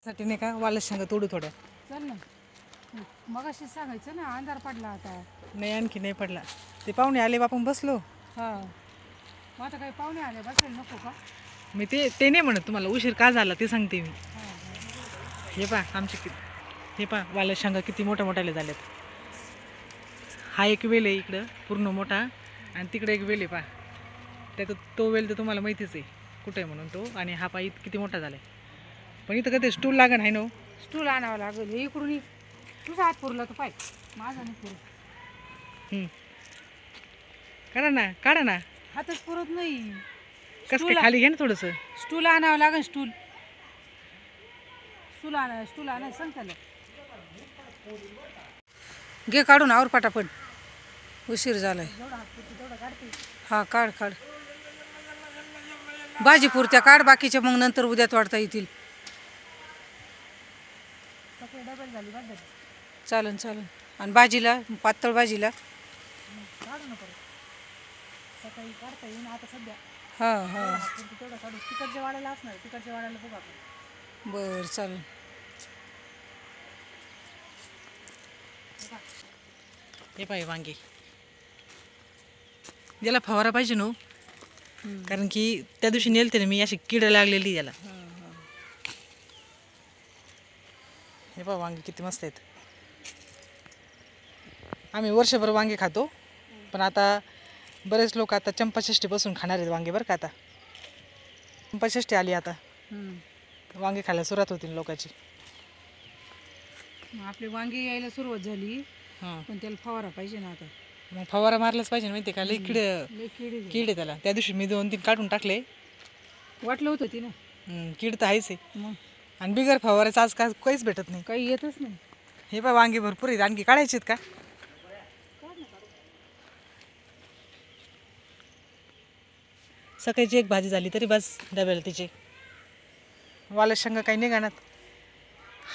साठी नाही का वाल शेंगा तोडू थोड्या. चल ना मगाशी सांगायचं ना अंधार पडला आता. नाही आणखी नाही पडला. ते पाहुणे आले आपण बसलो. हा मग आता काही पाहुणे आले बसायला नको का? मी ते नाही म्हणत तुम्हाला उशीर का झाला ते सांगते मी. हे पा आमचे हे पा वाल शेंगा किती मोठ्या मोठ्याले झाल्यात. हा एक वेल आहे इकडं पूर्ण मोठा आणि तिकडे एक वेल आहे पा. त्यात तो वेल तर तुम्हाला माहितीच आहे कुठे आहे म्हणून तो. आणि हा पा किती मोठा झालाय. पण इथं कधी स्टूल लागण आहे ना. स्टूल आणावं लागेल. हे इकडून तुझा हात पुरला तर पाय माझा नाही पुरत. काढा ना काढा ना. हातच पुरत नाही. कसं काय खाली घे ना थोडंसं. स्टूल आणावं लागेल. स्टूल आणा सांग त्याला. घे काढून आवर पटापट उशीर झालाय. हा काढ काढ. भाजी पुरत्या काढ बाकीच्या मग नंतर उद्यात वाढता येतील. चालन चालन. आणि भाजीला पातळ भाजीला सकाळी काढता येईन आता सध्या. हां हां तेवढं काढू. तिकडच्या वाड्याला असणार. तिकडच्या वाड्याला बघू आपण. बरं चालेल. हे पाहिजे वांगे याला फवारा पाहिजे नो. कारण की त्या दिवशी नेलते ना मी अशी कीड लागलेली याला. हे पहा वांगे किती मस्त आहेत. आम्ही वर्षभर वांगे खातो पण आता बरेच लोक आता चंपाषष्ठीपासून खाणार आहेत वांगे बरं का. आता चंपाषष्ठी आली आता वांगे खायला सुरुवात होतील लोकांची. आपली वांगी यायला सुरुवात झाली पण त्याला फवारा पाहिजे ना आता. मग फवारा मारलाच पाहिजे माहिती का. लई कीड आहे त्याला. त्या दिवशी मी 2-3 काढून टाकले. वाटलं होतं ती ना. कीड तर आहेच आहे. मग आणि बिगर फवाराचं आज काय काहीच भेटत नाही. काही येतच नाही. हे पहा वांगे भरपूर आहेत. आणखी काढायचे आहेत का. सकाळची एक भाजी झाली तरी बस डब्याला तिचे. वाल शेंगा काही नाही गाण्यात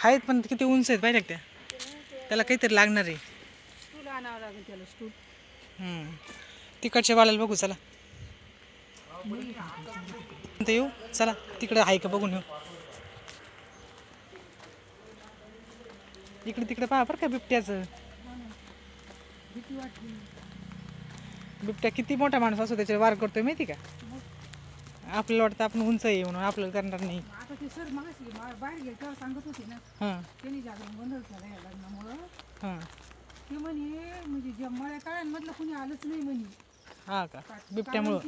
आहेत पण किती उंच आहेत पाहिजे त्या. त्याला काहीतरी लागणार आहे. स्टूल आणावं लागेल त्याला. स्टूल तिकडच्या वाल्याला बघू चला. येऊ चला तिकडे आहे का बघून येऊ. इकडे तिकडे पहा बरं का बिबट्याचं. बिबट्या किती मोठा माणूस असो त्याच्यावर वार करतोय माहिती का. आपल्याला वाटतं आपण उंच आहे म्हणून आपल्याला करणार नाही. आता ते सर मगाशी बाहेर गेले तेव्हा सांगत होते ना. त्यांनी जागरण गोंधळ झाला या लग्नामुळं. ते म्हणे म्हणजे ज्या मळ्या काळांमधलं कुणी आलंच नाही म्हणे. हा का बिबट्यामुळं.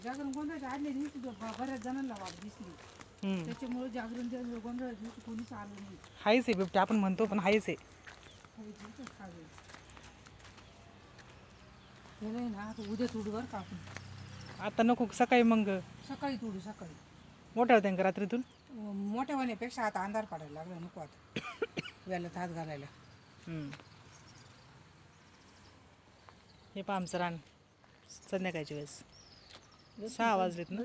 जागरण गोंधळाच्या आदल्या दिवशी बऱ्याच जणांना वाट दिसली. त्याच्यामुळे जागरण गोंधळ दिवशी कोणीच आलं नाही. हायच आहे बिबट्या आपण म्हणतो पण हायच आहे. ना आता उद्या तोडू बरं का आपण. आता नको सकाळी मग सकाळी तोडू. सकाळी मोठ्या होत्या का रात्रीतून. मोठ्या होण्यापेक्षा आता अंधार पडायला लागला नको आता वेळेला हात घालायला. हे पहा आमचं रान संध्याकाळची वेळेस 6 वाजलेत ना.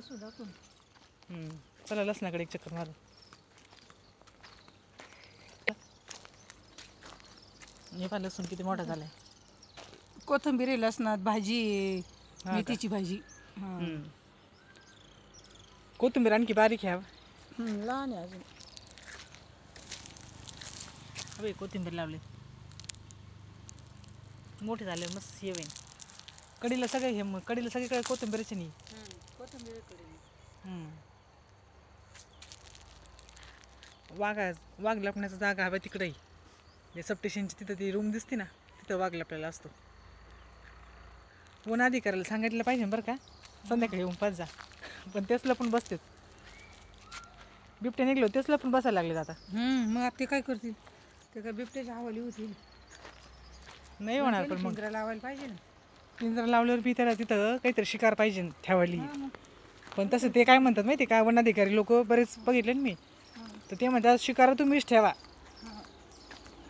चला लसणाकडे एक चक्कर मारू. हे पहा लसूण किती मोठा झालाय. कोथिंबीर लसणात भाजी मेथीची भाजी. कोथिंबीर आणखी बारीक घ्या. लहान आहे अजून. अबे कोथिंबीर लावले मोठे झाले मस्त. हे वेन कढीला सगळे हे कढीला सगळीकडे कोथिंबीरची नाही. वाघ लपण्याचा जागा हवा तिकडेही. जे सब स्टेशनची तिथं ती रूम दिसते ना तिथं वाघ लपलेला असतो. वन अधिकाऱ्याला सांगितलं पाहिजे बरं का. संध्याकाळी येऊन पाच जा. पण तेचला पण बसतेत. बिबट्या निघलो तेचला पण बसायला लागले आता. मग ते काय करतील. ते काय बिबट्याच्या हवाली होतील. नाही होणार पण मग पिंजरा लावायला पाहिजे ना. पिंजरा लावल्यावर बी त्याला तिथं काहीतरी शिकार पाहिजे ठेवायली. पण तसं ते काय म्हणतात माहिती का वनाधिकारी लोक बरेच बघितले ना मी. तर ते म्हणतात शिकार तुम्हीच ठेवा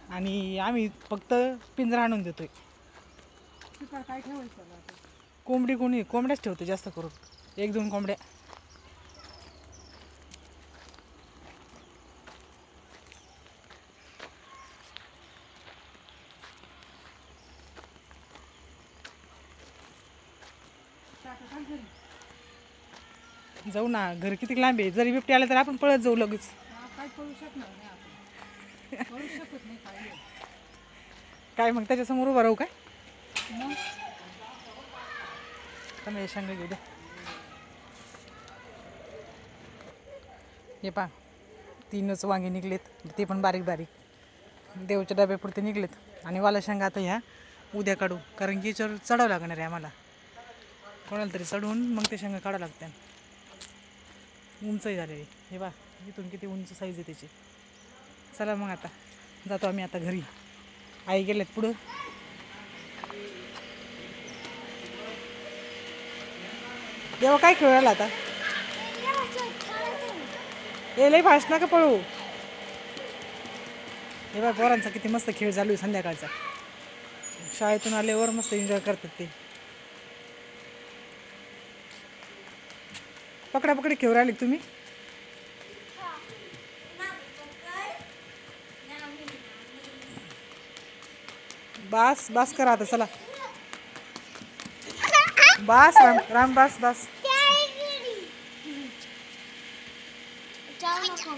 आणि आम्ही फक्त पिंजरा आणून देतोय. शिकार काय ठेवायचं. कोंबड्याच ठेवतो जास्त करून. 1-2 कोंबड्या. जाऊ ना. घर किती लांब आहे. जरी बिबटे आले तर आपण पळत जाऊ लगेच. काय पळू शकणार नाही आपण. पळू शकत नाही काही. काय मग त्याच्यासमोर उभं राहू काय? मग कमी शेंगा घेऊ दे. हे पा 3च वांगे निघलेत, ते पण बारीक बारीक देवच्या डब्यापुरते निघलेत. आणि वाला शेंगा आता ह्या उद्या काढू, कारण की याच्यावर चढावं लागणार आहे आम्हाला. कोणाला तरी चढवून मग ते शेंगा काढावं लागतात. उंचही झालेली हे बा, इथून किती उंच साईज आहे त्याची. चला मग आता जातो आम्ही आता घरी. आई गेलेत पुढं. देवा काय खेळ राहिला आता? ए लई फास्ट नका पळू. हे बा पोरांचा किती मस्त खेळ चालू आहे संध्याकाळचा. शाळेतून आल्यावर मस्त एन्जॉय करतात ते. पकडापकडी खेळ राहिले तुम्ही. बास बास करा आता चला. बास राम राम बास बास. जाऊ नको.